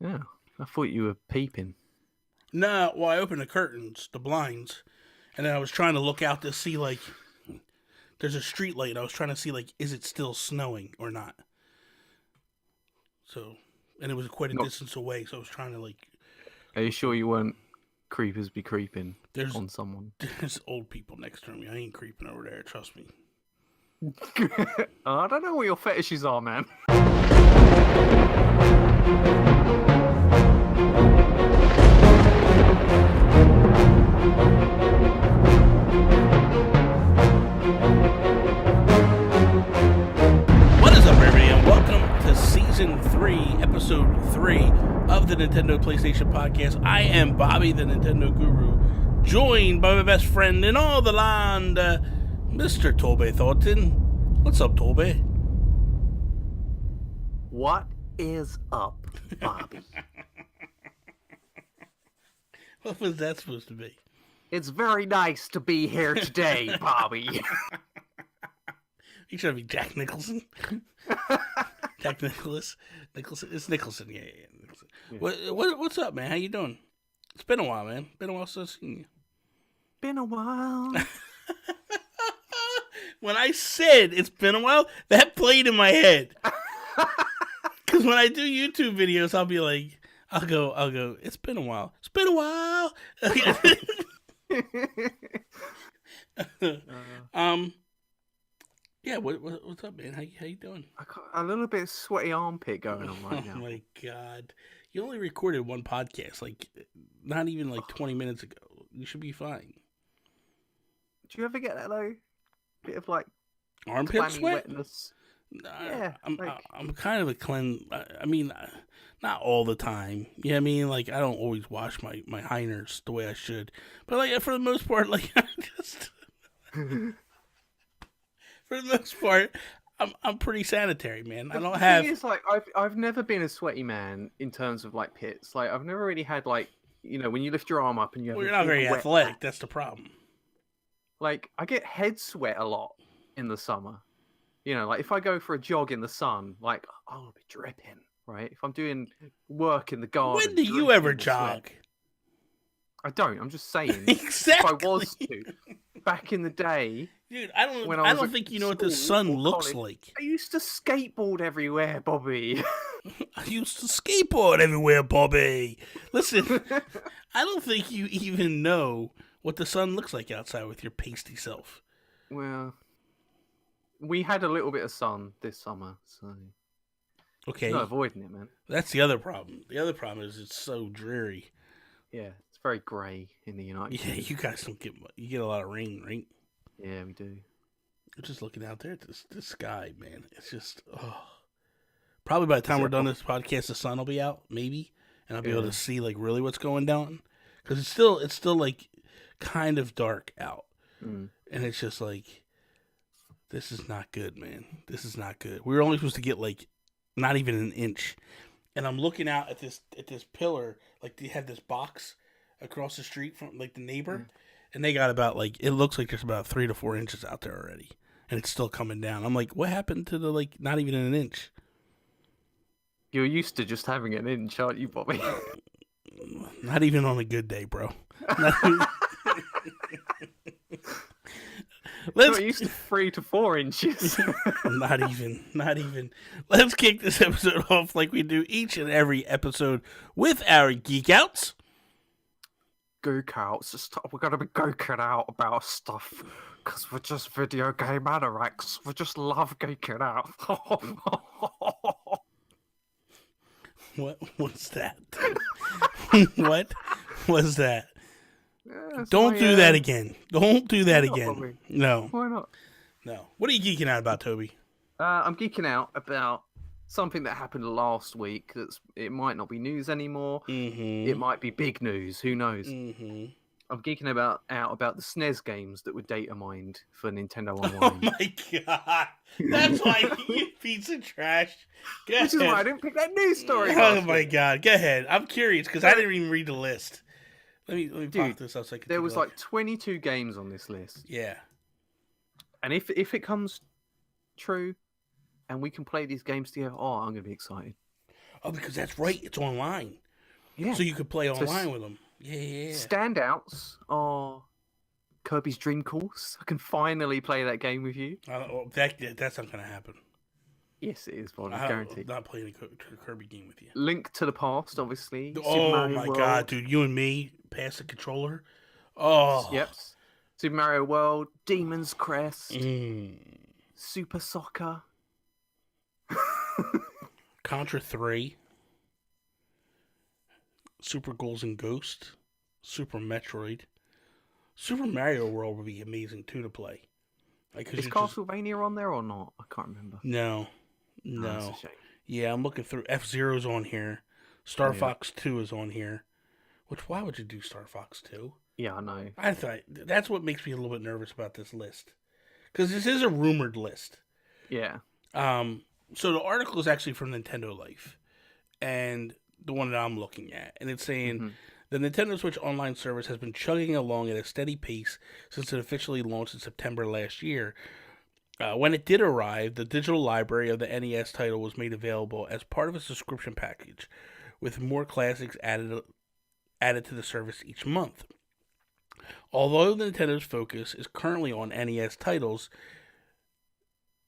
Yeah, I thought you were peeping. No, well, I opened the curtains, the blinds, and then I was trying to look out to see, like, there's a street light. I was trying to see, like, is it still snowing or not? So, and it was quite a distance away, so I was trying to, like... Are you sure you weren't creepers be creeping on someone? There's old people next to me. I ain't creeping over there, trust me. I don't know what your fetishes are, man. What is up, everybody, and welcome to Season 3, Episode 3 of the Nintendo PlayStation Podcast. I am Bobby, the Nintendo Guru, joined by my best friend in all the land, Mr. Toby Thornton. What's up, Toby? What is up, Bobby? What was that supposed to be? It's very nice to be here today, Bobby. You should be Jack Nicholson. Jack Nicholson. It's Nicholson. Yeah. Nicholson. Yeah. What's up, man? How you doing? It's been a while, man. Been a while since I've seen you. Been a while. When I said it's been a while, that played in my head. Because when I do YouTube videos, I'll be like, I'll go, it's been a while. It's been a while. Yeah, what's up, man? How you doing? I got a little bit of sweaty armpit going on right now. Oh my god. You only recorded one podcast, like, not even like 20 minutes ago. You should be fine. Do you ever get that, though? Bit of, like, armpit sweat? Wetness? Yeah. I'm kind of a I mean, not all the time. You know what I mean? Like, I don't always wash my hinders the way I should. But, like, for the most part, like, I just... For the most part, I'm pretty sanitary, man. I don't have... The thing is, like, I've never been a sweaty man in terms of, like, pits. Like, I've never really had, like, you know, when you lift your arm up and you have... Well, you're not very athletic. That's the problem. Like, I get head sweat a lot in the summer. You know, like, if I go for a jog in the sun, like, I'll be dripping, right? If I'm doing work in the garden... When do you ever jog? Sweat, I don't. I'm just saying. Exactly. If I was to, back in the day... Dude, I don't think you know what the sun looks like. I used to skateboard everywhere, Bobby. I used to skateboard everywhere, Bobby. Listen, I don't think you even know what the sun looks like outside with your pasty self. Well, we had a little bit of sun this summer, so... Okay. Not avoiding it, man. That's the other problem. The other problem is it's so dreary. Yeah, it's very grey in the United States. Yeah, you guys don't get... You get a lot of rain, right? Yeah, we do. I'm just looking out there at this sky, man. It's just, Probably by the time we're done this podcast, the sun will be out, maybe, and I'll be able to see like really what's going down. Because it's still like kind of dark out, and it's just like, this is not good, man. This is not good. We were only supposed to get like not even an inch, and I'm looking out at this pillar, like they have this box across the street from like the neighbor. And they got about, like, it looks like there's about 3 to 4 inches out there already. And it's still coming down. I'm like, what happened to the, like, not even an inch? You're used to just having an inch, aren't you, Bobby? Not even on a good day, bro. Not used to 3 to 4 inches. Not even. Let's kick this episode off like we do each and every episode with our Geek Outs. Geek Outs. We're going to be geeking out about stuff because we're just video game anoraks. We just love geeking out. What was that? What was that? Yeah, Don't do that again. Don't do that again. No. Why not? No. What are you geeking out about, Toby? I'm geeking out about something that happened last week. It might not be news anymore. Mm-hmm. It might be big news. Who knows? Mm-hmm. I'm geeking out about the SNES games that were data mined for Nintendo Online. Oh my god! That's why you piece of trash. Which is why I didn't pick that news story. Oh my god! Go ahead. I'm curious because I didn't even read the list. Let me pop this up so I can. There was like 22 games on this list. Yeah. And if it comes true, and we can play these games together, I'm going to be excited. Oh, because that's right. It's online. Yeah. So you could play online with them. Yeah. Standouts are Kirby's Dream Course. I can finally play that game with you. That's not going to happen. Yes, it is, Bobby. Guaranteed. I'm not playing a Kirby game with you. Link to the Past, obviously. Oh my God, dude! You and me pass the controller. Oh. Yep. Super Mario World, Demon's Crest, Super Soccer, Contra 3, Super Ghouls and Ghosts, Super Metroid, Super Mario World would be amazing too to play. Is Castlevania on there or not? I can't remember. No. Oh, that's a shame. Yeah, I'm looking through. F-Zero's on here. Star Fox 2 is on here. Why would you do Star Fox 2? Yeah, I know. I thought that's what makes me a little bit nervous about this list, because this is a rumored list. Yeah. So the article is actually from Nintendo Life, and the one that I'm looking at, and it's saying the Nintendo Switch online service has been chugging along at a steady pace since it officially launched in September last year. When it did arrive, the digital library of the NES title was made available as part of a subscription package, with more classics added to the service each month. Although Nintendo's focus is currently on NES titles,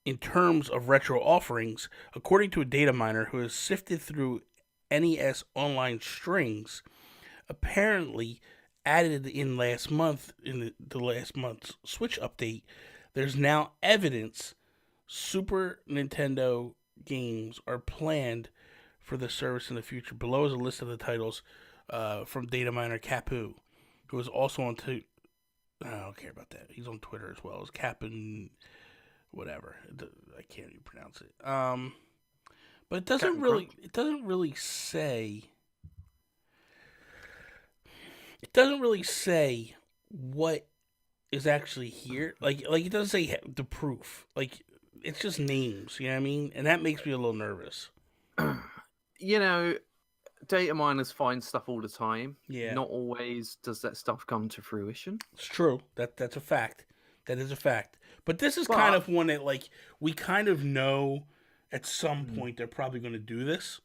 in terms of retro offerings, according to a data miner who has sifted through NES online strings, apparently added in last month, in the last month's Switch update, there's now evidence Super Nintendo games are planned for the service in the future. Below is a list of the titles from data miner Capu, who is also on I don't care about that. He's on Twitter as well as Cap'n whatever. I can't even pronounce it. But it doesn't really say. It doesn't really say what is actually here. Like it doesn't say the proof. Like, it's just names. You know what I mean? And that makes me a little nervous. You know, data miners find stuff all the time. Yeah. Not always does that stuff come to fruition. It's true. That's a fact. That is a fact. But this is kind of one that, like, we kind of know at some point they're probably going to do this.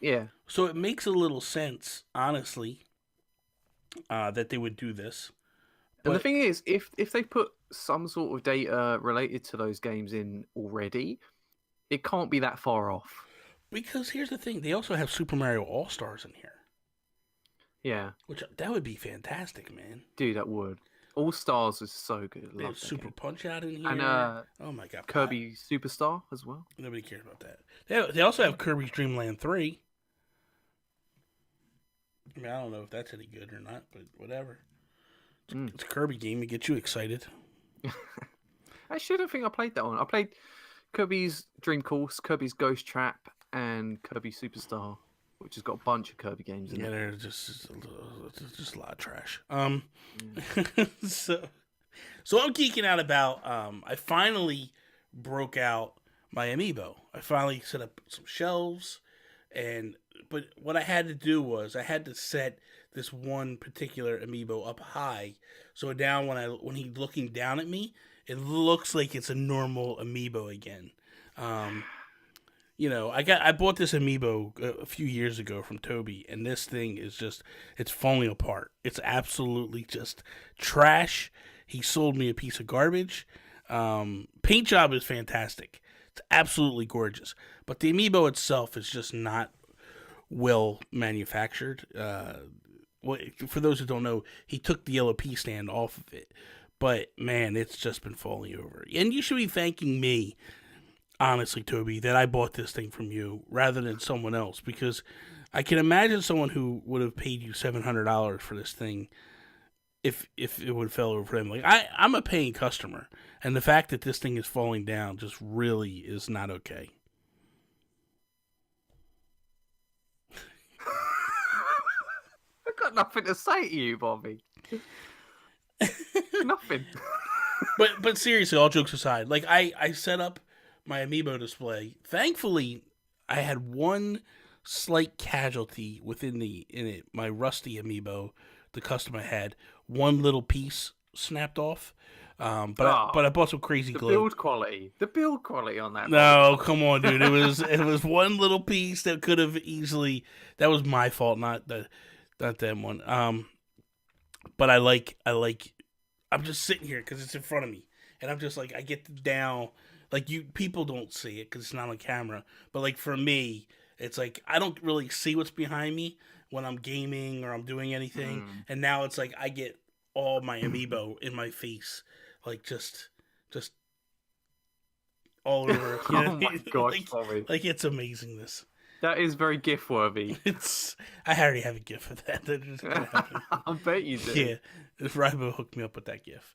Yeah. So it makes a little sense, honestly, that they would do this. And the thing is, if they put some sort of data related to those games in already, it can't be that far off. Because here's the thing, they also have Super Mario All-Stars in here. Yeah. That would be fantastic, man. Dude, that would. All-Stars is so good. They have Super Punch-Out in here. And oh my God. Kirby Superstar as well. Nobody cares about that. They also have Kirby's Dream Land 3. I mean, I don't know if that's any good or not, but whatever. It's a Kirby game to get you excited. Actually, I don't think I played that one. I played Kirby's Dream Course, Kirby's Ghost Trap, and Kirby Superstar, which has got a bunch of Kirby games in it. Yeah, there's just a lot of trash. So I'm geeking out about. I finally broke out my Amiibo. I finally set up some shelves, but what I had to do was I had to set this one particular Amiibo up high, so now when he's looking down at me, it looks like it's a normal Amiibo again. You know, I bought this Amiibo a few years ago from Toby, and this thing is it's falling apart. It's absolutely just trash. He sold me a piece of garbage. Paint job is fantastic. It's absolutely gorgeous. But the Amiibo itself is just not well manufactured. For those who don't know, he took the LP stand off of it. But, man, it's just been falling over. And you should be thanking me, honestly, Toby, that I bought this thing from you rather than someone else. Because I can imagine someone who would have paid you $700 for this thing if it would have fell over for them. Like, I'm a paying customer. And the fact that this thing is falling down just really is not okay. I've got nothing to say to you, Bobby. Nothing. But seriously, all jokes aside, like I set up my Amiibo display. Thankfully, I had one slight casualty in it. My rusty Amiibo, the customer had one little piece snapped off. But I bought some crazy glue. The build quality on that. No, come on, dude. It was one little piece that could have easily. That was my fault, not them one. But I like. I'm just sitting here because it's in front of me, and I'm just like I get down. Like people don't see it because it's not on camera. But like for me, it's like I don't really see what's behind me when I'm gaming or I'm doing anything. And now it's like I get all my Amiibo in my face, like just all over. You know? Oh my gosh, Bobby. Like it's amazingness. That is very GIF worthy. I already have a GIF of that. That just gonna happen. I bet you do. Yeah, if Rybo hooked me up with that GIF.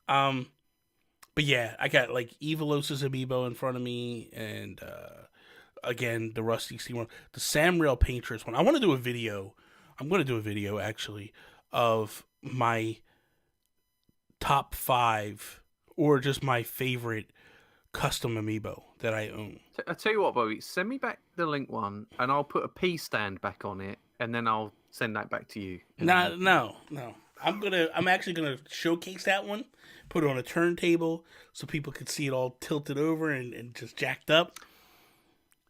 But yeah, I got like Evilos's Amiibo in front of me, and again the Rusty Steam one, the Samrail Paintress one. I want to do a video. I'm going to do a video actually of my top 5 or just my favorite custom Amiibo that I own. I'll tell you what, Bobby, send me back the link one and I'll put a P stand back on it and then I'll send that back to you. No. I'm actually gonna showcase that one, put it on a turntable so people can see it all tilted over and just jacked up.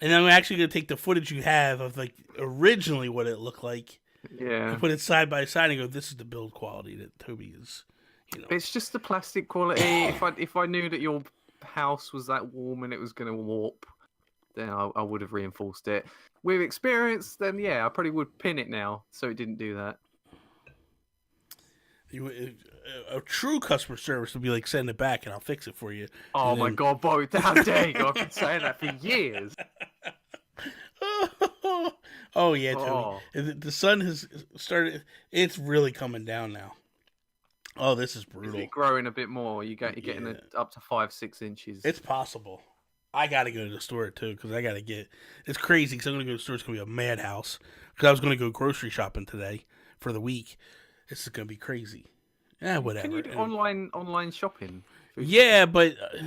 And then I'm actually gonna take the footage you have of like originally what it looked like. Yeah. And put it side by side and go, this is the build quality that Toby is, It's just the plastic quality. If I knew that your house was that warm and it was going to warp, then I would have reinforced it. With experience, then yeah, I probably would pin it now so it didn't do that. A true customer service would be like, send it back and I'll fix it for you. Oh my God, Bo, how dare you? I've been saying that for years. Oh yeah, Toby. The sun has started. It's really coming down now. Oh, this is brutal. Is it growing a bit more? You're getting it up to 5-6 inches. It's possible. I got to go to the store too because I got to get. It's crazy because I'm going to go to the store. It's going to be a madhouse because I was going to go grocery shopping today for the week. This is going to be crazy. Whatever. Can you do online shopping? Yeah, but I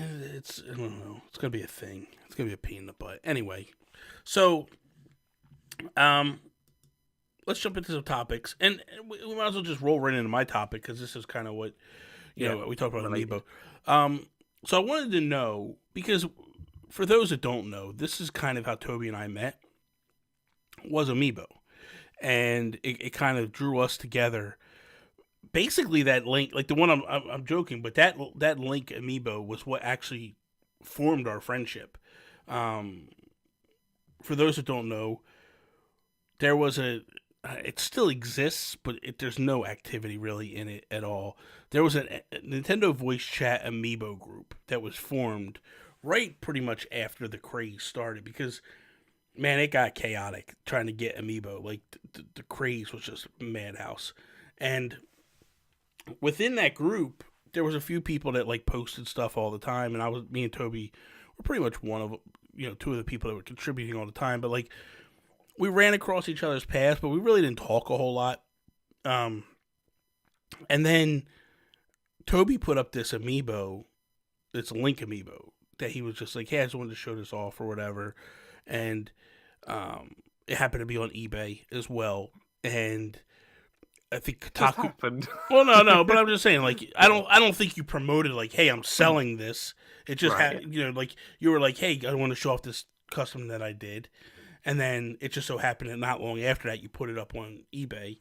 don't know. It's going to be a thing. It's going to be a pain in the butt. Anyway, so let's jump into some topics, and we might as well just roll right into my topic because this is kind of what we talked about Amiibo. So I wanted to know, because for those that don't know, this is kind of how Toby and I met. Was Amiibo, and it kind of drew us together. Basically, that link, like the one I'm joking, but that link Amiibo was what actually formed our friendship. For those that don't know, there was it still exists, but there's no activity really in it at all. There was a Nintendo Voice Chat Amiibo group that was formed right pretty much after the craze started because, man, it got chaotic trying to get Amiibo. Like, the craze was just madhouse. And within that group, there was a few people that, like, posted stuff all the time, and me and Toby were pretty much one of, two of the people that were contributing all the time, but, like, we ran across each other's paths, but we really didn't talk a whole lot. And then Toby put up this Amiibo, this Link Amiibo, that he was just like, hey, I just wanted to show this off or whatever. And it happened to be on eBay as well. And I think Kotaku happened. Well, no, but I'm just saying, like, I don't think you promoted like, hey, I'm selling this. It just had, like, you were like, hey, I want to show off this custom that I did. And then it just so happened that not long after that, you put it up on eBay.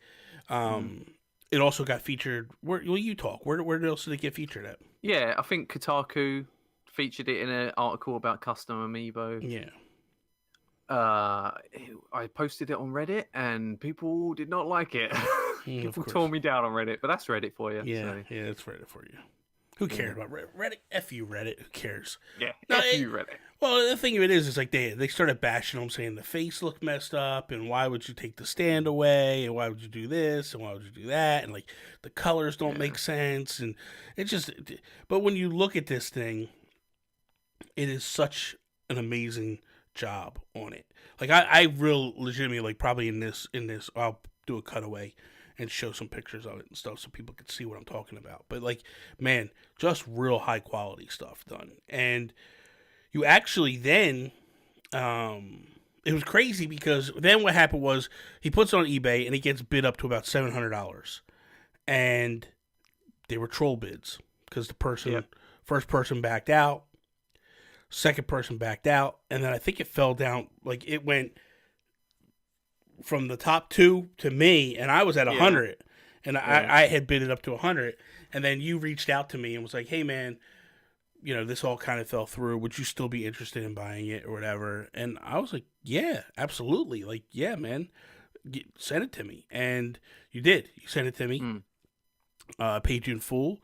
It also got featured. Where you talk? Where else did it get featured at? Yeah, I think Kotaku featured it in an article about custom Amiibo. Yeah. I posted it on Reddit, and people did not like it. People tore me down on Reddit, but that's Reddit for you. Yeah, so. Yeah, that's Reddit for you. Who cares about Reddit? F you, Reddit. Who cares? Yeah, F you, Reddit. Well, the thing of it is like they started bashing them, saying the face looked messed up, and why would you take the stand away, and why would you do this, and why would you do that, and like the colors don't make sense, and it just. But when you look at this thing, it is such an amazing job on it. Like I real legitimately like probably in this I'll do a cutaway and show some pictures of it and stuff so people can see what I'm talking about. But like, man, just real high quality stuff done. And you actually then, it was crazy because then what happened was he puts it on eBay and it gets bid up to about $700. And they were troll bids. because first person backed out, second person backed out, and then I think it fell down. Like it went from the top 2 to me, and I was at 100, and I had bid it up to 100, and then you reached out to me and was like, "Hey man, you know, this all kind of fell through. Would you still be interested in buying it or whatever?" And I was like, "Yeah, absolutely. Like, yeah, man, send it to me." And you did. You sent it to me. Paid you in full.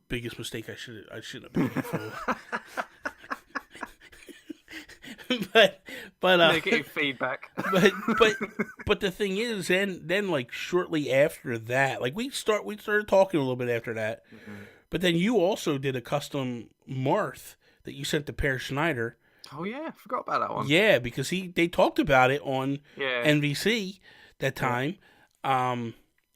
Biggest mistake. I shouldn't have paid in full. but negative feedback. but the thing is, then like shortly after that, like we started talking a little bit after that. But then you also did a custom Marth that you sent to Per Schneider. Oh yeah, I forgot about that one. Yeah, because they talked about it on NVC that time,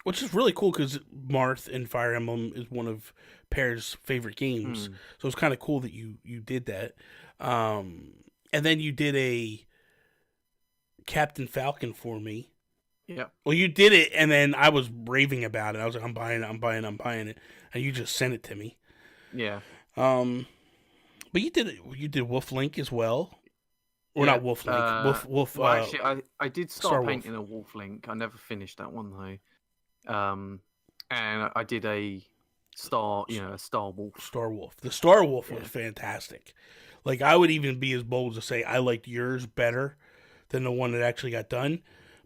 which is really cool because Marth and Fire Emblem is one of Per's favorite games. So it's kind of cool that you did that. And then you did a Captain Falcon for me. Yeah. Well, you did it, and then I was raving about it. I was like, I'm buying it. And you just sent it to me. Yeah. But you did Wolf Link as well. Or not Wolf Link. Wolf. Well, actually, I did start Star painting a Wolf Link. I never finished that one though. And I did a Star Wolf. Star Wolf. The Star Wolf was fantastic. Like, I would even be as bold to say I liked yours better than the one that actually got done.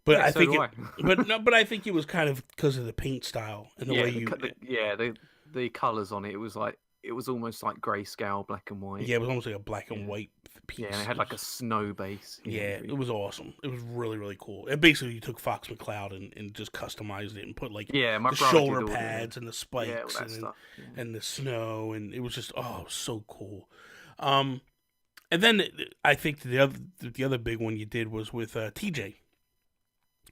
But I think but I think it was kind of because of the paint style and the way the colors on it. It was almost like grayscale, black and white. Yeah, it was almost like a black and white piece. Yeah, and it had like a snow base. Yeah, it was awesome. It was really, really cool. And basically, you took Fox McCloud and just customized it and put like the shoulder pads and the spikes and the snow, and it was just so cool. And then I think the other big one you did was with TJ.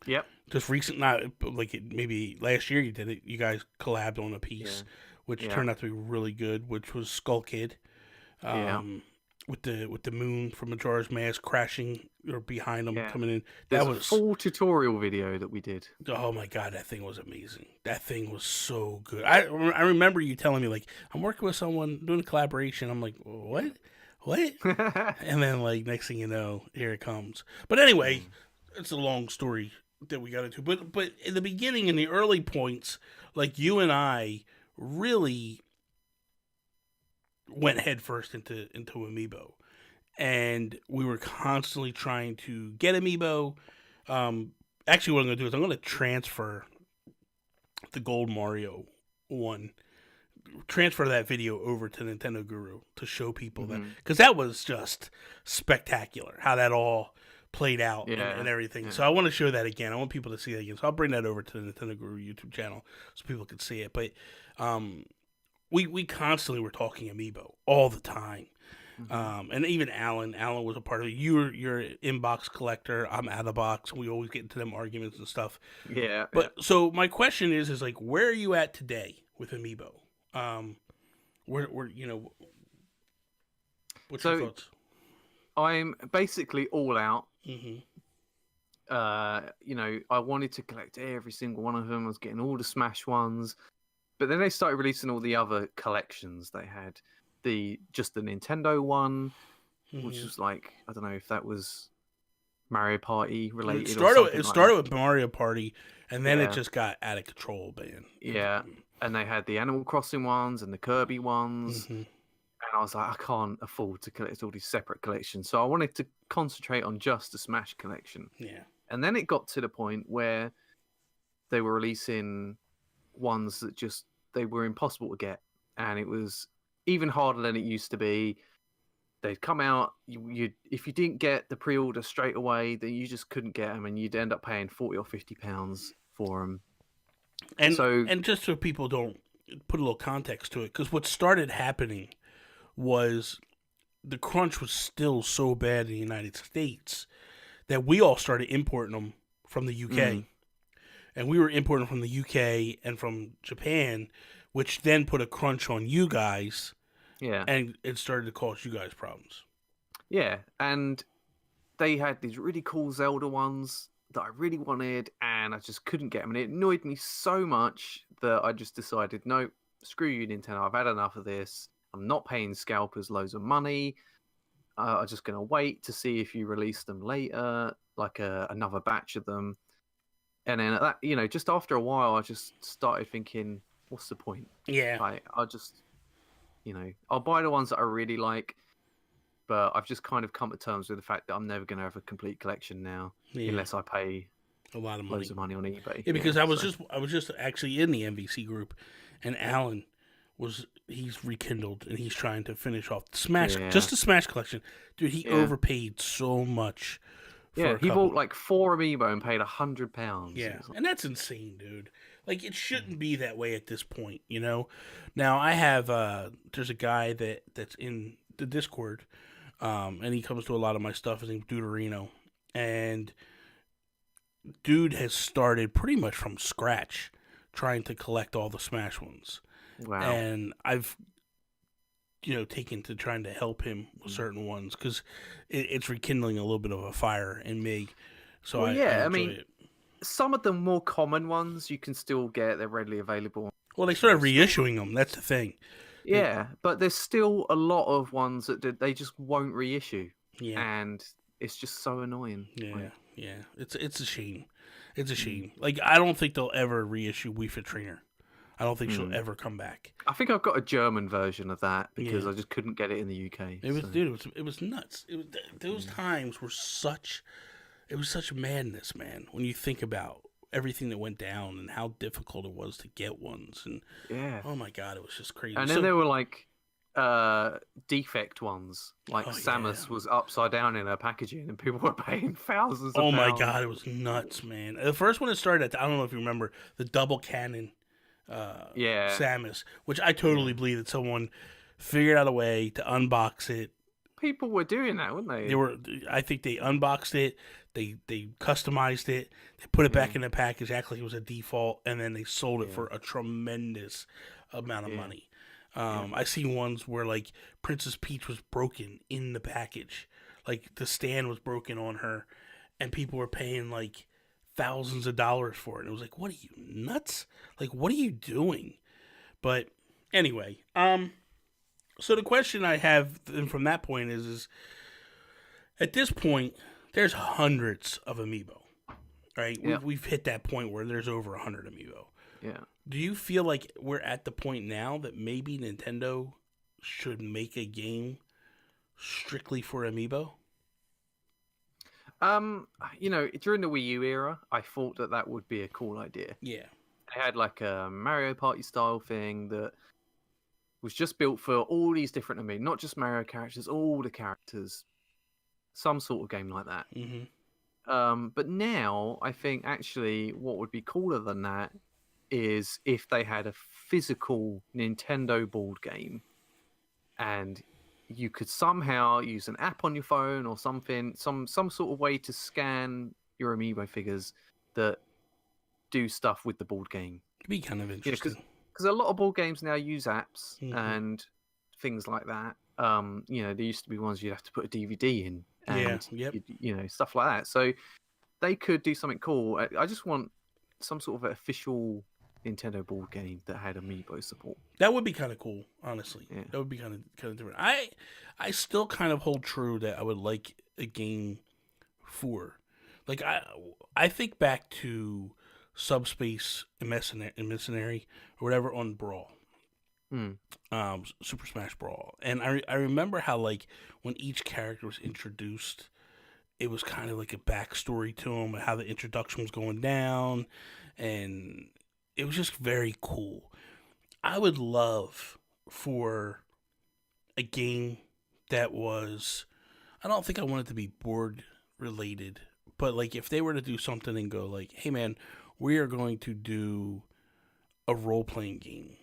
Yep. Just recent, not like maybe last year you did it. You guys collabed on a piece, which turned out to be really good. Which was Skull Kid, with the moon from Majora's Mask crashing or behind them coming in. That was a full tutorial video that we did. Oh my god, that thing was amazing. That thing was so good. I remember you telling me like I'm working with someone doing a collaboration. I'm like, what? And then like next thing you know, here it comes. But anyway, it's a long story that we got into. But in the beginning, in the early points, like you and I really went headfirst into Amiibo. And we were constantly trying to get Amiibo. Actually, what I'm going to do is I'm going to transfer the Gold Mario one. Transfer that video over to Nintendo Guru to show people that. Because that was just spectacular, how that all played out and everything. So I want to show that again. I want people to see that again. So I'll bring that over to the Nintendo Guru YouTube channel so people can see it. But we constantly were talking Amiibo all the time. And even Alan was a part of it. You're an inbox collector. I'm out of the box. We always get into them arguments and stuff. Yeah. But so my question is like, where are you at today with Amiibo? Where what's your thoughts? I'm basically all out. I wanted to collect every single one of them. I was getting all the Smash ones, but then they started releasing all the other collections. They had just the Nintendo one, which was like, I don't know if that was Mario Party related. It started with Mario Party, and then it just got out of control, man. Yeah, and they had the Animal Crossing ones and the Kirby ones. And I was like, I can't afford to collect all these separate collections. So I wanted to concentrate on just the Smash collection. Yeah. And then it got to the point where they were releasing ones that they were impossible to get. And it was even harder than it used to be. They'd come out, if you didn't get the pre-order straight away, then you just couldn't get them, and you'd end up paying £40 or £50 for them. And just so people don't put a little context to it, because what started happening was the crunch was still so bad in the United States that we all started importing them from the UK. And we were importing from the UK and from Japan, which then put a crunch on you guys. Yeah. And it started to cause you guys problems. Yeah. And they had these really cool Zelda ones that I really wanted, and I just couldn't get them. And it annoyed me so much that I just decided, no, screw you, Nintendo. I've had enough of this. I'm not paying scalpers loads of money. I'm just going to wait to see if you release them later, like another batch of them. And then at that, just after a while, I just started thinking, what's the point? Yeah. I'll just, I'll buy the ones that I really like, but I've just kind of come to terms with the fact that I'm never going to have a complete collection now, unless I pay a lot of loads of money on eBay. Yeah, because I was just actually in the MVC group, and Alan he's rekindled and he's trying to finish off the Smash, just the Smash collection. Dude, he overpaid so much. He bought like 4 Amiibo and paid £100. Yeah, and that's insane, dude. Like, it shouldn't be that way at this point, Now, I have, there's a guy that's in the Discord, and he comes to a lot of my stuff. His name's Deuterino, and dude has started pretty much from scratch trying to collect all the Smash ones. Wow. And I've, taken to trying to help him with certain ones because it's rekindling a little bit of a fire in me. So I enjoy it. Some of the more common ones you can still get; they're readily available. Well, they started reissuing them. That's the thing. Yeah, but there's still a lot of ones that they just won't reissue. Yeah, and it's just so annoying. Yeah. It's a shame. It's a shame. Like, I don't think they'll ever reissue Wii Fit Trainer. I don't think she'll ever come back. I think I've got a German version of that because I just couldn't get it in the UK. It was nuts. Those times were such madness, man. When you think about everything that went down and how difficult it was to get ones, and oh my god, it was just crazy. And then there were like defect ones, like Samus was upside down in her packaging, and people were paying thousands. Of pounds. My god, it was nuts, man. The first one that started, I don't know if you remember the double cannon. Samus, which I totally believe that someone figured out a way to unbox it. People were doing that, weren't they? I think they unboxed it, they customized it, they put it back in the package, acted like it was a default, and then they sold it for a tremendous amount of money. I seen ones where like Princess Peach was broken in the package, like the stand was broken on her, and people were paying like thousands of dollars for it. And it was like, what are you, nuts? Like, what are you doing? But anyway, so the question I have from that point is at this point, there's hundreds of Amiibo, right? Yeah. We've hit that point where there's over 100 Amiibo. Yeah. Do you feel like we're at the point now that maybe Nintendo should make a game strictly for Amiibo? During the Wii U era, I thought that would be a cool idea. Yeah. They had like a Mario Party style thing that was just built for all these different Amiibo, not just Mario characters, all the characters. Some sort of game like that. Mm-hmm. But now, I think actually what would be cooler than that is if they had a physical Nintendo board game and you could somehow use an app on your phone or something, some sort of way to scan your Amiibo figures that do stuff with the board game. It'd be kind of interesting. Because a lot of board games now use apps and things like that. There used to be ones you'd have to put a DVD in and stuff like that. So they could do something cool. I just want some sort of official Nintendo board game that had Amiibo support. That would be kind of cool, honestly. Yeah. That would be kind of different. I still kind of hold true that I would like a game for, like, I think back to Subspace Emissary or whatever on Brawl, Super Smash Brawl, and I remember how like when each character was introduced, it was kind of like a backstory to them and how the introduction was going down, and it was just very cool. I would love for a game that was, I don't think I want it to be board related, but like if they were to do something and go like, hey man, we are going to do a role-playing game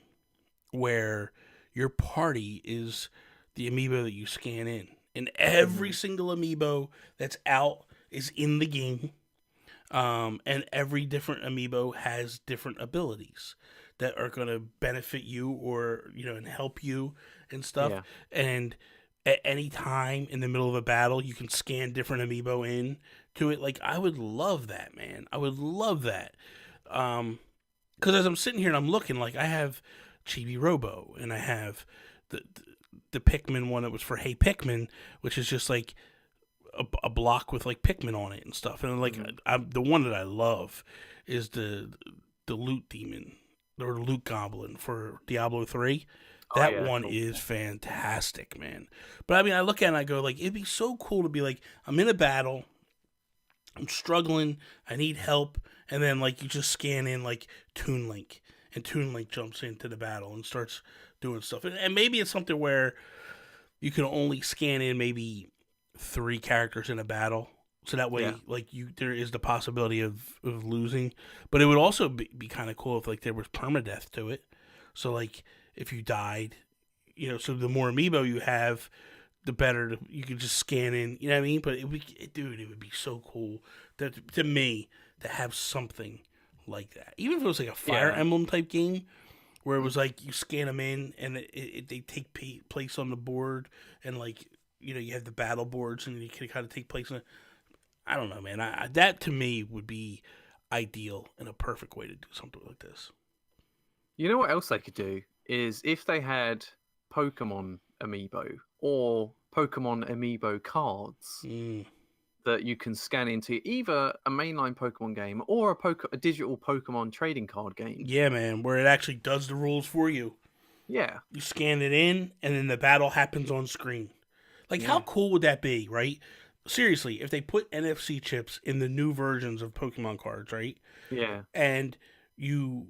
where your party is the Amiibo that you scan in, and every single Amiibo that's out is in the game. And every different Amiibo has different abilities that are going to benefit you or, and help you and stuff. Yeah. And at any time in the middle of a battle, you can scan different Amiibo in to it. Like, I would love that, man. I would love that. Because as I'm sitting here and I'm looking, like, I have Chibi Robo, and I have the Pikmin one that was for Hey Pikmin, which is just like a block with like Pikmin on it and stuff. And like the one that I love is the Loot Demon or Loot Goblin for Diablo 3. That one is fantastic, man. But I mean, I look at it and I go, like, it'd be so cool to be like, I'm in a battle, I'm struggling, I need help, and then like you just scan in like Toon Link, and Toon Link jumps into the battle and starts doing stuff. And maybe it's something where you can only scan in maybe 3 characters in a battle. So that way, like there is the possibility of losing. But it would also be kind of cool if like there was permadeath to it. So like if you died, so the more amiibo you have, the better you could just scan in. You know what I mean? But it would be so cool to me to have something like that. Even if it was like a Fire Emblem type game, where it was like you scan them in and they take place on the board, and like you have the battle boards and you can kind of take place in it. I don't know, man. That to me would be ideal and a perfect way to do something like this. You know what else they could do is if they had Pokemon Amiibo or Pokemon Amiibo cards that you can scan into either a mainline Pokemon game or a digital Pokemon trading card game. Yeah, man, where it actually does the rules for you. Yeah. You scan it in and then the battle happens on screen. Like, how cool would that be, right? Seriously, if they put NFC chips in the new versions of Pokemon cards, right? Yeah. And you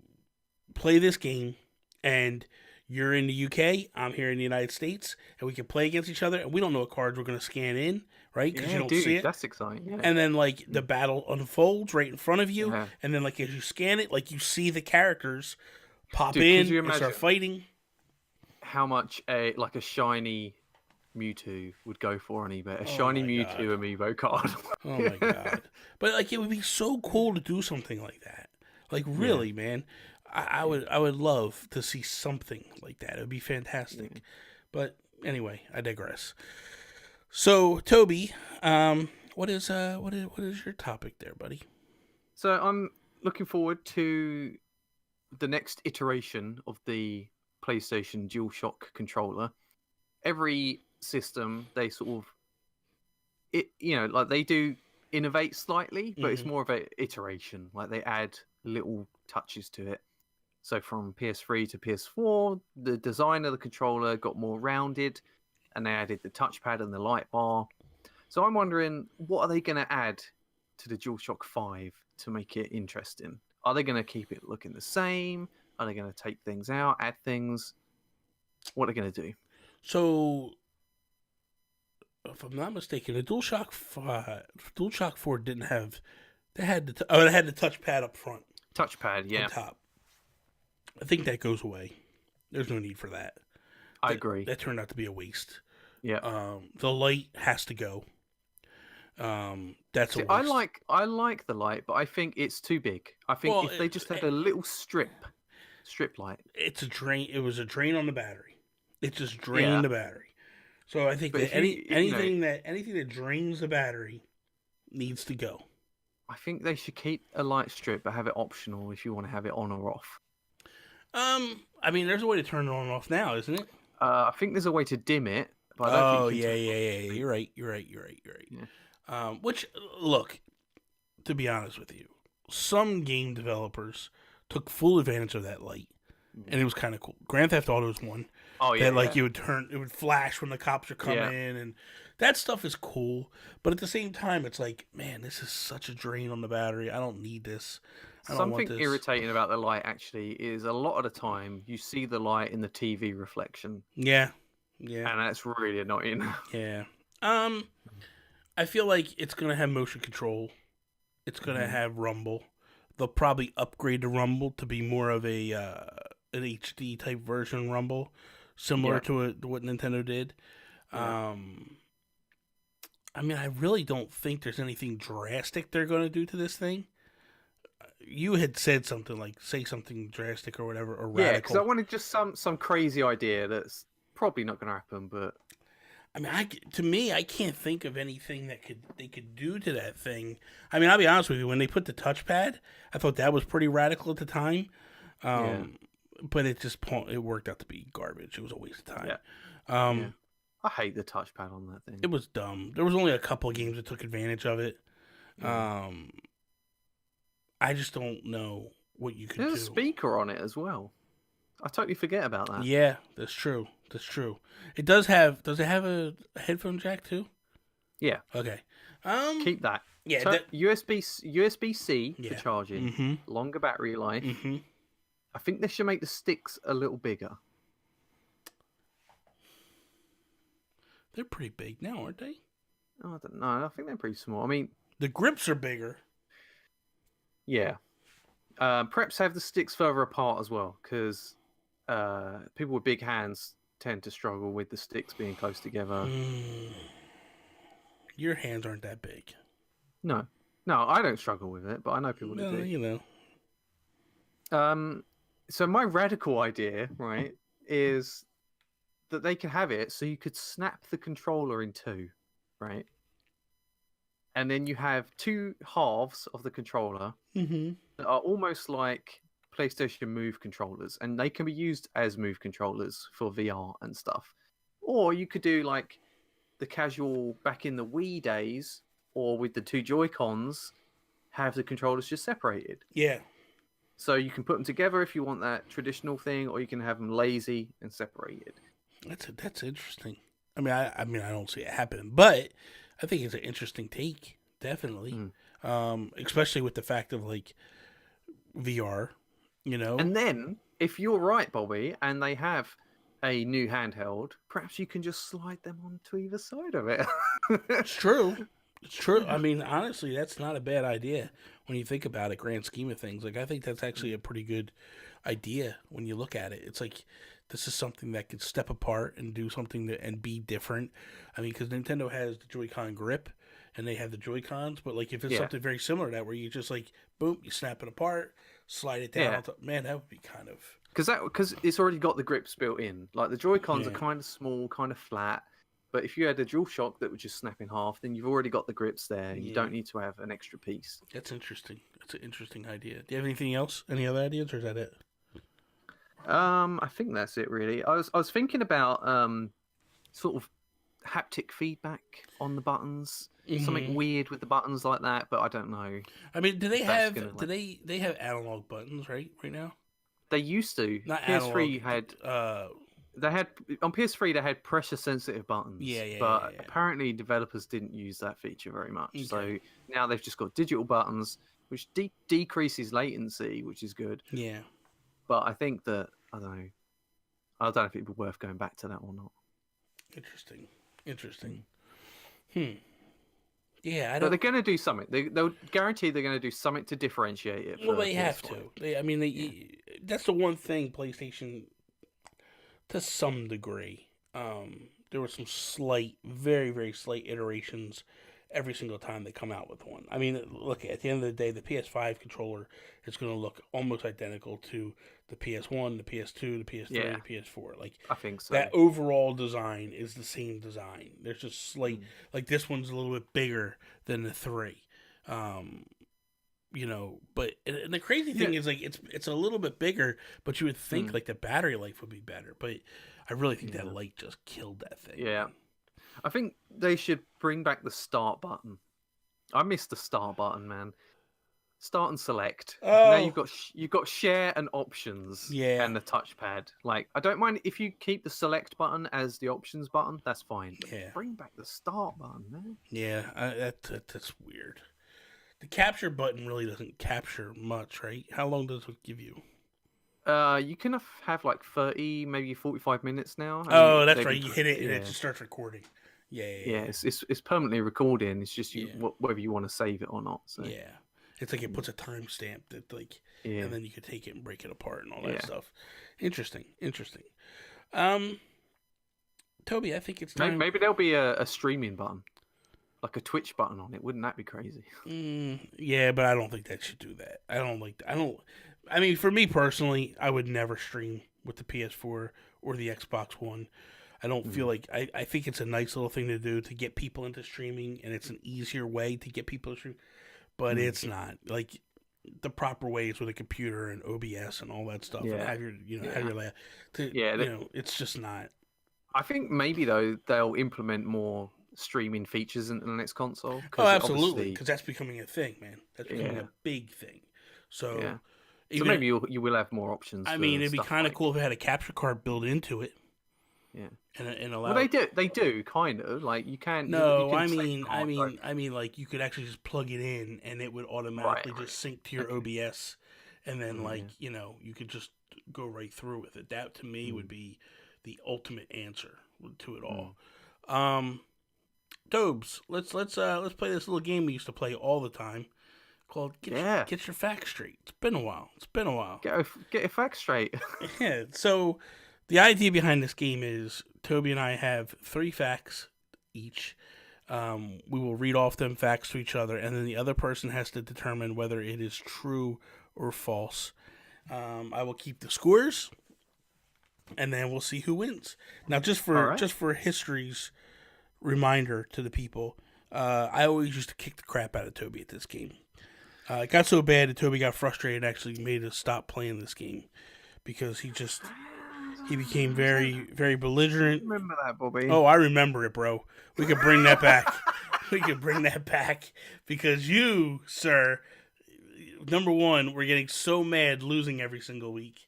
play this game, and you're in the UK, I'm here in the United States, and we can play against each other, and we don't know what cards we're going to scan in, right? Because you don't see it. That's exciting. Yeah. And then, like, the battle unfolds right in front of you, and then, like, as you scan it, like, you see the characters pop in and start fighting. How much a shiny Mewtwo would go for on eBay? A shiny Mewtwo Amiibo card. Oh my god! But like, it would be so cool to do something like that. Like, really, man, I would love to see something like that. It would be fantastic. Yeah. But anyway, I digress. So, Toby, what is your topic there, buddy? So I'm looking forward to the next iteration of the PlayStation DualShock controller. Every system, they sort of like they do innovate slightly, but it's more of an iteration. Like they add little touches to it. So from PS3 to PS4, the design of the controller got more rounded, and they added the touchpad and the light bar. So I'm wondering, what are they going to add to the DualShock 5 to make it interesting? Are they going to keep it looking the same? Are they going to take things out, add things? What are they going to do? So, if I'm not mistaken, the DualShock 4 didn't have. It had the touchpad up front. Touchpad, yeah. On top. I think that goes away. There's no need for that. I agree. That turned out to be a waste. Yeah. The light has to go. That's a waste. I like the light, but I think it's too big. I think if they just had a little strip light. It's a drain. It was a drain on the battery. It just drained the battery. So I think that anything that drains the battery needs to go. I think they should keep a light strip, but have it optional if you want to have it on or off. I mean, there's a way to turn it on and off now, isn't it? I think there's a way to dim it. But I don't think yeah. You're right. Yeah. Which, look, to be honest with you, some game developers took full advantage of that light, and it was kind of cool. Grand Theft Auto is one. Oh yeah. That it would flash when the cops are coming in, and that stuff is cool. But at the same time, it's like, man, this is such a drain on the battery. I don't need this. Something irritating about the light actually is a lot of the time you see the light in the TV reflection. Yeah. And that's really annoying. Yeah. I feel like it's gonna have motion control. It's gonna have rumble. They'll probably upgrade the rumble to be more of a an HD type version rumble, similar to what Nintendo did. I mean, I really don't think there's anything drastic they're gonna do to this thing. You had said something like, say something drastic or whatever, or radical. Yeah, because I wanted just some crazy idea that's probably not going to happen, but I mean, I can't think of anything that they could do to that thing. I mean, I'll be honest with you. When they put the touchpad, I thought that was pretty radical at the time. but it worked out to be garbage. It was a waste of time. Yeah. I hate the touchpad on that thing. It was dumb. There was only a couple of games that took advantage of it. Yeah. I just don't know what you could do. There's a speaker on it as well. I totally forget about that. Yeah, that's true. It does have. Does it have a headphone jack too? Yeah. Okay. Keep that. Yeah. USB-C for Yeah. charging. Longer battery life. I think they should make the sticks a little bigger. They're pretty big now, aren't they? Oh, I don't know. I think they're pretty small. I mean, the grips are bigger. Yeah. Perhaps have the sticks further apart as well, because people with big hands tend to struggle with the sticks being close together. Your hands aren't that big. No, I don't struggle with it, but I know people that do. You know. So my radical idea, right, is that they can have it so you could snap the controller in two, right? And then you have two halves of the controller that are almost like PlayStation Move controllers, and they can be used as Move controllers for VR and stuff. Or you could do like the casual back in the Wii days, or with the two Joy-Cons, have the controllers just separated. Yeah. So you can put them together if you want that traditional thing, or you can have them lazy and separated. That's interesting. I mean, I don't see it happening, but I think it's an interesting take, definitely. Especially with the fact of like VR, you know. And then, if you're right, Bobby, and they have a new handheld, perhaps you can just slide them onto either side of it. It's true. I mean, honestly, that's not a bad idea when you think about it, grand scheme of things. Like, I think that's actually a pretty good idea when you look at it. It's like, this is something that could step apart and do something and be different. I mean, because Nintendo has the Joy-Con grip, and they have the Joy-Cons, but like if it's something very similar to that, where you just like, boom, you snap it apart, slide it down. Man, that would be kind of... Because it's already got the grips built in. Like, the Joy-Cons are kind of small, kind of flat. But if you had a DualShock that would just snap in half, then you've already got the grips there. You don't need to have an extra piece. That's interesting. That's an interesting idea. Do you have anything else? Any other ideas, or is that it? I think that's it, really. I was thinking about sort of haptic feedback on the buttons. Something weird with the buttons like that, but I don't know. I mean, do they have they have analog buttons right now? They used to. Not PS3 analog, they had on PS3 they had pressure sensitive buttons. But apparently developers didn't use that feature very much. Okay. So now they've just got digital buttons, which decreases latency, which is good. Yeah. But I think that I don't know if it'd be worth going back to that or not. Interesting. Yeah, But they're going to do something. They'll guarantee they're going to do something to differentiate it. Well, they have to. That's the one thing PlayStation, to some degree, there were some very, very slight iterations every single time they come out with one. I mean, look, at the end of the day, the PS5 controller is going to look almost identical to the PS1, the PS2, the PS3, the PS4. Like, I think so. That overall design is the same design. There's just slight, like this one's a little bit bigger than the 3. You know, but and the crazy thing is like it's a little bit bigger, but you would think like the battery life would be better. But I really think that light just killed that thing. Yeah. I think they should bring back the start button. I missed the start button, man. Start and select. Oh. Now you've got share and options. Yeah. And the touchpad. Like, I don't mind if you keep the select button as the options button. That's fine. Yeah. Bring back the start button, man. Yeah, that's weird. The capture button really doesn't capture much, right? How long does it give you? You can have like 30, maybe 45 minutes now. That's right. You hit it and it just starts recording. Yeah. It's permanently recording. It's just whether you want to save it or not. So. Yeah, it's like it puts a timestamp that like, and then you can take it and break it apart and all that stuff. Interesting. Toby, I think it's time. Maybe there'll be a streaming button, like a Twitch button on it. Wouldn't that be crazy? Yeah, but I don't think that should do that. I mean, for me personally, I would never stream with the PS4 or the Xbox One. I don't feel like... I think it's a nice little thing to do to get people into streaming, and it's an easier way to get people to stream. But it's not. Like, the proper ways with a computer and OBS and all that stuff, and have your have your layout. It's just not. I think maybe though they'll implement more streaming features in the next console. Oh, absolutely, because that's becoming a thing, man. That's becoming a big thing. So, so maybe you will have more options. I mean, it'd be kind of cool if it had a capture card built into it. Yeah, and allow. Well, they do kind of like you can. No, I mean, like you could actually just plug it in, and it would automatically just sync to your OBS, and then you could just go right through with it. That to me would be the ultimate answer to it all. Tobes, let's play this little game we used to play all the time called Get Your Facts Straight. It's been a while. Get your facts straight. Yeah. So the idea behind this game is Toby and I have 3 facts each. We will read off them facts to each other, and then the other person has to determine whether it is true or false. I will keep the scores, and then we'll see who wins. Now, just for history's reminder to the people, I always used to kick the crap out of Toby at this game. It got so bad that Toby got frustrated and actually made us stop playing this game because he became very, very belligerent. Remember that, Bobby? Oh, I remember it, bro. We could bring that back. Because you, sir, number one, were getting so mad losing every single week.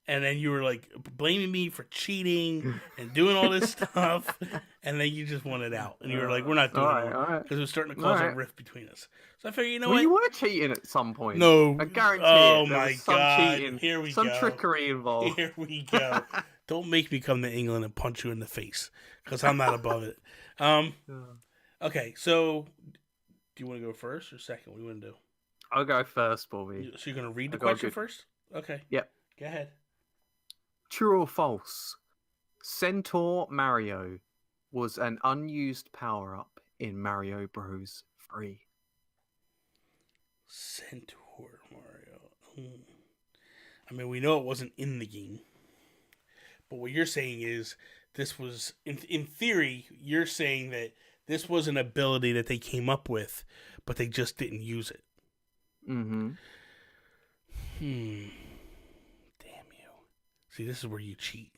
And then you were like blaming me for cheating and doing all this stuff. And then you just wanted out. And you were like, we're not doing it because it was starting to cause a rift between us. So I figured, you know what? You were cheating at some point. No. I guarantee Oh, it. my God. Cheating, Here we go. Some trickery involved. Here we go. Don't make me come to England and punch you in the face because I'm not above it. Okay, so do you want to go first or second? What do you want to do? I'll go first, Bobby. So you're going to read the question first? Okay. Yep. Go ahead. True or false? Centaur Mario was an unused power-up in Mario Bros. 3. Centaur Mario. I mean, we know it wasn't in the game. But what you're saying is this was, in theory, you're saying that this was an ability that they came up with, but they just didn't use it. Mm-hmm. Damn you. See, this is where you cheat.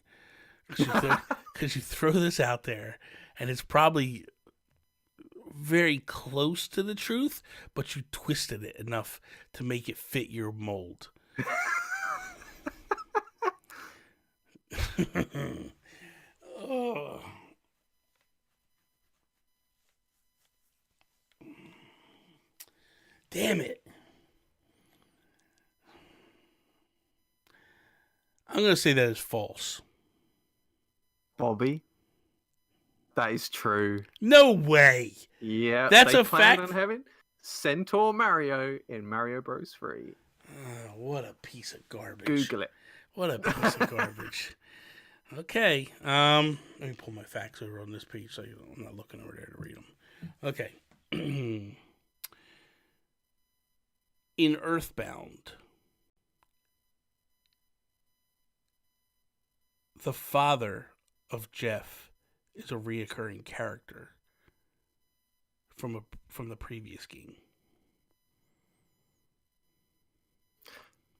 Because you throw this out there, and it's probably very close to the truth, but you twisted it enough to make it fit your mold. Oh. Damn it. I'm going to say that is false. Bobby, that is true. No way. Yeah, that's a fact. On having Centaur Mario in Mario Bros. 3. Oh, what a piece of garbage. Google it. What a piece of garbage. Okay. Let me pull my facts over on this page so I'm not looking over there to read them. Okay. In Earthbound, the father of Jeff is a reoccurring character from the previous game.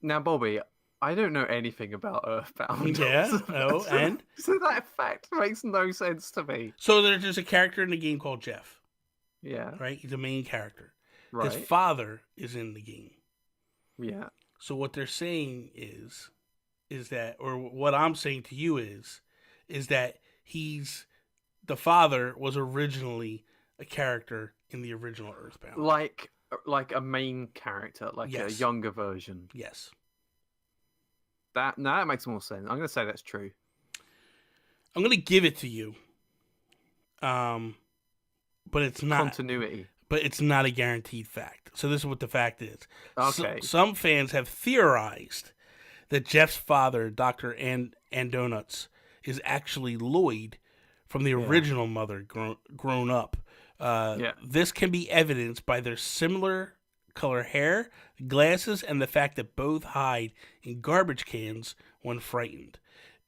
Now, Bobby, I don't know anything about Earthbound. Yeah. Oh, and so that fact makes no sense to me. So there's a character in the game called Jeff. Yeah. Right. He's a main character. Right. His father is in the game. Yeah. So what they're saying is that, or what I'm saying to you is that the father was originally a character in the original Earthbound. Like a main character, like a younger version. Yes. That makes more sense. I'm going to say that's true. I'm going to give it to you. But it's not continuity. But it's not a guaranteed fact. So this is what the fact is. Okay. Some fans have theorized that Jeff's father, Dr. Andonuts, is actually Lloyd from the original mother grown up. This can be evidenced by their similar color hair, glasses, and the fact that both hide in garbage cans when frightened.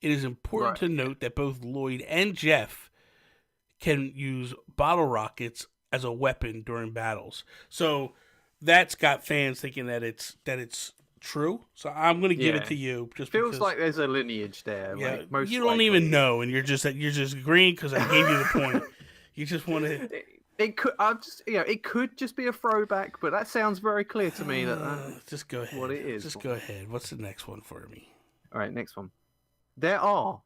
It is important to note that both Lloyd and Jeff can use bottle rockets as a weapon during battles. So that's got fans thinking that it's true. So I'm gonna give it Yeah. to you. Just Feels because, like there's a lineage there. yeah, Like, most you don't likely. even know, and you're just agreeing because I gave you the point. You just want to. It could. I'm just. It could just be a throwback, but that sounds very clear to me that Just go ahead. what it is. Just go ahead. What's the next one for me? All right, next one. There are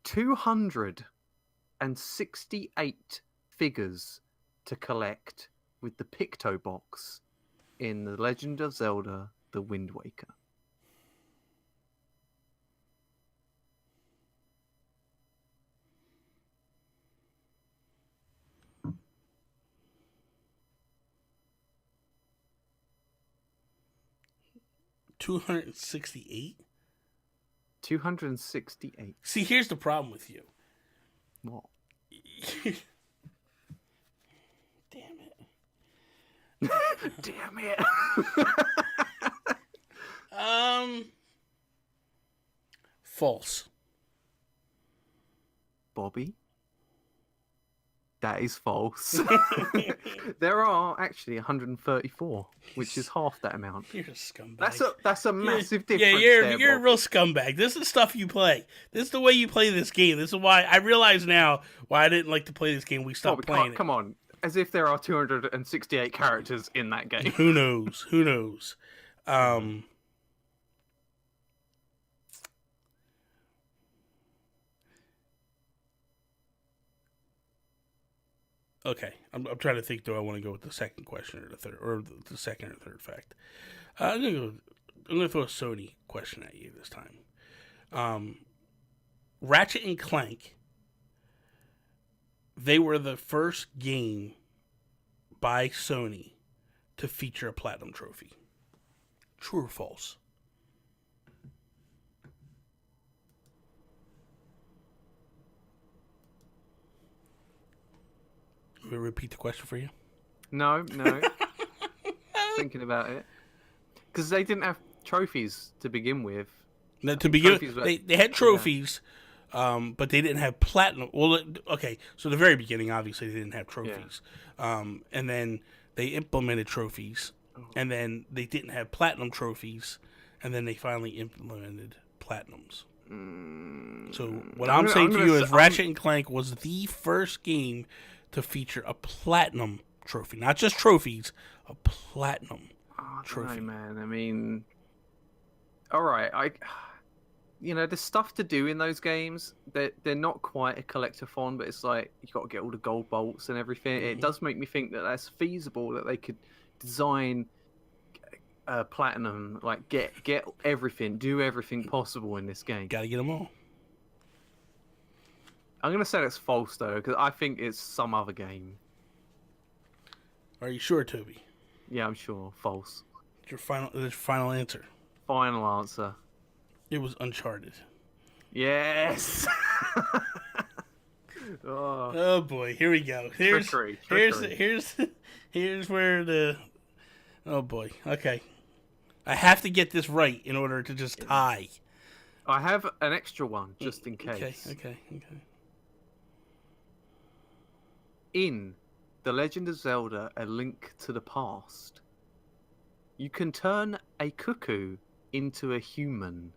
268 figures to collect with the Picto box in The Legend of Zelda: The Wind Waker. $268. 268. See, here's the problem with you. What? Damn it. Damn it. False. Bobby? That is false. There are actually 134, which is half that amount. You're a scumbag. That's a massive difference. Yeah, you're a real scumbag. This is stuff you play. This is the way you play this game. This is why I realize now why I didn't like to play this game. We stopped playing it. Come on. As if there are 268 characters in that game. Who knows? Who knows? Okay, I'm trying to think. Do I want to go with the second question or the third, or the second or third fact? I'm gonna throw a Sony question at you this time. Ratchet and Clank. They were the first game by Sony to feature a platinum trophy. True or false? Let me repeat the question for you. No. Thinking about it. Because they didn't have trophies to begin with. No, to begin with, they had trophies, but they didn't have platinum. Well, okay, so the very beginning, obviously, they didn't have trophies. Yeah. And then they implemented trophies, and then they didn't have platinum trophies, and then they finally implemented platinums. So what I'm saying to you is Ratchet and Clank was the first game to feature a platinum trophy. Not just trophies, a platinum trophy. No, man. I mean, all right. There's stuff to do in those games. They're not quite a collectathon, but it's like you got to get all the gold bolts and everything. Mm-hmm. It does make me think that that's feasible, that they could design platinum, like get everything, do everything possible in this game. Gotta get them all. I'm gonna say that's false though, because I think it's some other game. Are you sure, Toby? Yeah, I'm sure. False. Your final answer. Final answer. It was Uncharted. Yes. Oh boy, here we go. Trickery. Here's where the. Oh boy. Okay. I have to get this right in order to just tie. I have an extra one just in case. Okay. In The Legend of Zelda: A Link to the Past, you can turn a cuckoo into a human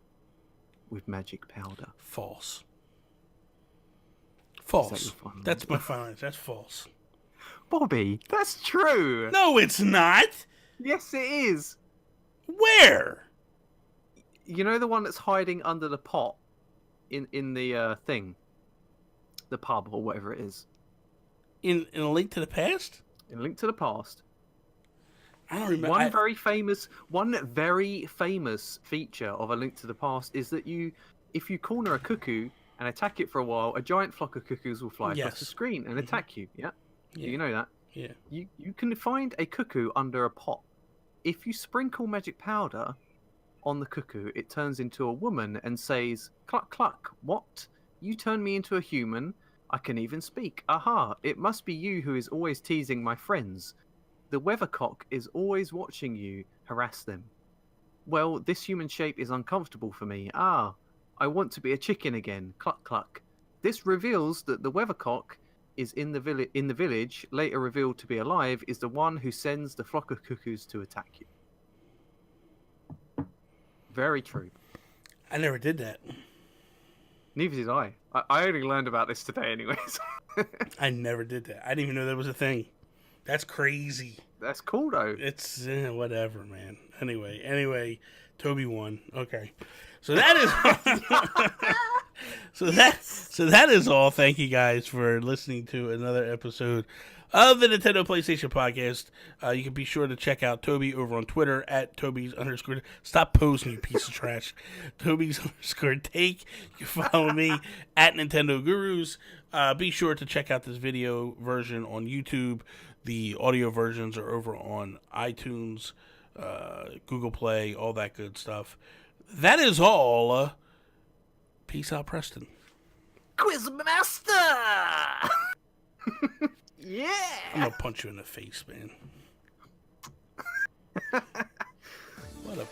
with magic powder. False. That's my final answer. That's false. Bobby, that's true. No, it's not. Yes, it is. Where? You know the one that's hiding under the pot in the thing, the pub or whatever it is. In A Link to the Past? In Link to the Past. I don't remember. One very famous feature of A Link to the Past is that if you corner a cuckoo and attack it for a while, a giant flock of cuckoos will fly across the screen and attack you. Yeah? Do you know that? Yeah. You can find a cuckoo under a pot. If you sprinkle magic powder on the cuckoo, it turns into a woman and says, "Cluck, cluck, what? You turn me into a human? I can even speak. Aha, it must be you who is always teasing my friends. The weathercock is always watching you harass them. Well, this human shape is uncomfortable for me. Ah, I want to be a chicken again. Cluck, cluck. This reveals that the weathercock is in the village, later revealed to be alive, is the one who sends the flock of cuckoos to attack you. Very true. I never did that. Neither did I. I only learned about this today anyways. I never did that. I didn't even know that was a thing. That's crazy. That's cool though. It's whatever, man. Anyway, Toby won. Okay. So that is So that is all. Thank you guys for listening to another episode of the Nintendo PlayStation Podcast. You can be sure to check out Toby over on Twitter at Toby's_. Stop posting, you piece of trash. Toby's_take. You can follow me at Nintendo Gurus. Be sure to check out this video version on YouTube. The audio versions are over on iTunes, Google Play, all that good stuff. That is all. Peace out, Preston. Quizmaster! Yeah! I'm gonna punch you in the face, man. What a...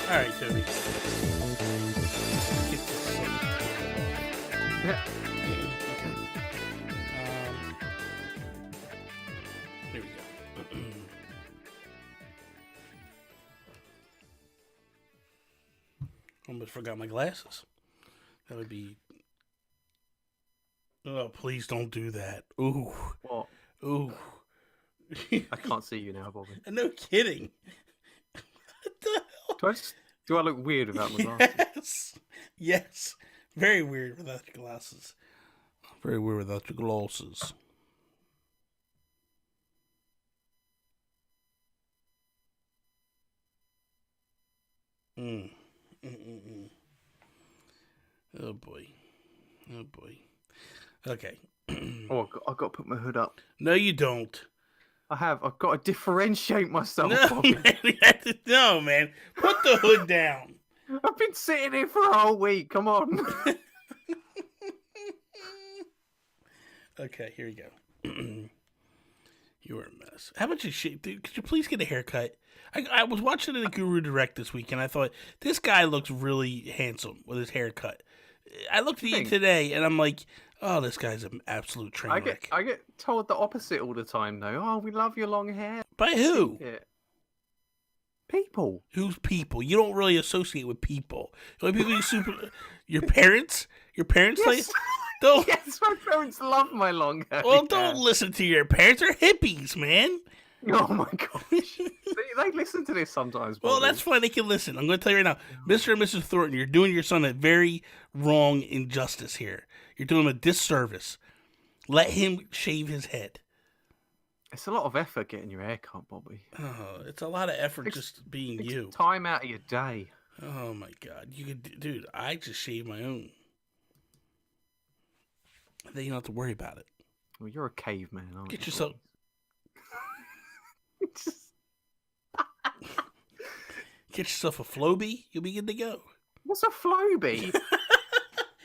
All right, Toby. Yeah. Here we go. Almost forgot my glasses. That would be... Oh, please don't do that. Ooh. What? Ooh. I can't see you now, Bobby. No kidding. What the hell? Do I look weird without my glasses? Yes. Very weird without your glasses. Very weird without your glasses. Oh boy. Oh boy. Okay. Oh, I've got to put my hood up. No, you don't. I have. I've got to differentiate myself. No, Bobby. man. No, man. Put the hood down. I've been sitting here for a whole week. Come on. Okay, here we go. You're a mess. How about you shave? Dude, could you please get a haircut? I was watching the Guru Direct this week, and I thought, this guy looks really handsome with his haircut. I looked at you today, and I'm like, oh, this guy's an absolute train wreck. I get told the opposite all the time, though. Oh, we love your long hair. By who? Yeah. People. Who's people? You don't really associate with people. The only people your parents? Your parents? Yes. Yes, my parents love my long hair. Well, don't listen to your parents. They're hippies, man. Oh my gosh. They listen to this sometimes. Well, Bobby. that's fine. They can listen. I'm going to tell you right now, Mr. and Mrs. Thornton, you're doing your son a very wrong injustice here. You're doing him a disservice. Let him shave his head. It's a lot of effort getting your hair cut, Bobby. Oh, it's a lot of effort just being you. Time out of your day. Oh my God, you could, dude. I just shave my own. Then you don't have to worry about it. Well, you're a caveman, aren't you? Get yourself. Get yourself a Flowbee. You'll be good to go. What's a Flowbee?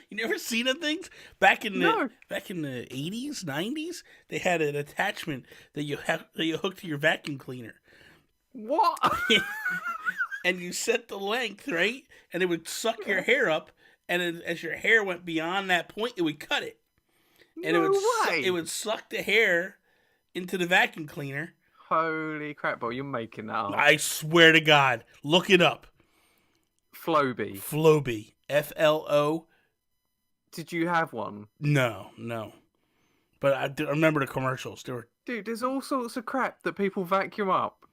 You never seen them things? Back in the 80s, 90s, they had an attachment that you hook to your vacuum cleaner. What? And you set the length, right? And it would suck your hair up, and as your hair went beyond that point, it would cut it. And it would suck the hair into the vacuum cleaner. Holy crap, bro, you're making that up. I swear to God. Look it up. Flowbee. Flowbee. F-L-O. Did you have one? No. But I remember the commercials. Dude, there's all sorts of crap that people vacuum up.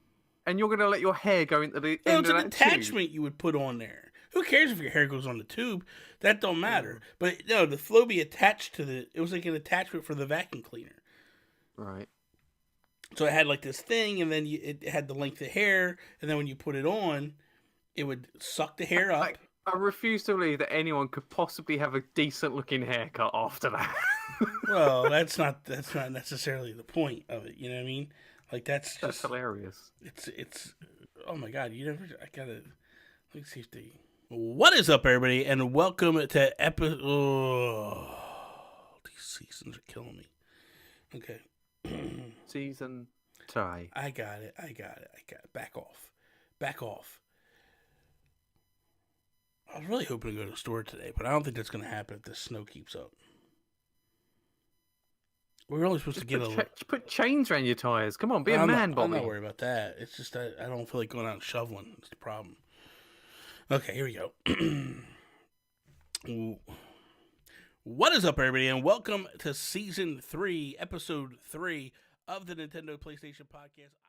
And you're going to let your hair go into the end it's of an that attachment tube. You would put on there. Who cares if your hair goes on the tube? That don't matter. But no, the Flowbee attached to it was like an attachment for the vacuum cleaner. Right. So it had like this thing, and then it had the length of hair, and then when you put it on, it would suck the hair up. I refuse to believe that anyone could possibly have a decent looking haircut after that. Well, that's not necessarily the point of it. You know what I mean? Like that's hilarious. It's oh my God! Let me see if they. What is up, everybody, and welcome to episode. Oh, these seasons are killing me. Okay. Season 3. I got it. Back off. I was really hoping to go to the store today, but I don't think that's going to happen if the snow keeps up. We're only supposed to get put chains around your tires. Come on, be a man, Bobby. I'm not worried about that. It's just I don't feel like going out and shoveling. That's the problem. Okay, here we go. What is up, everybody, and welcome to Season 3, Episode 3 of the Nintendo PlayStation Podcast.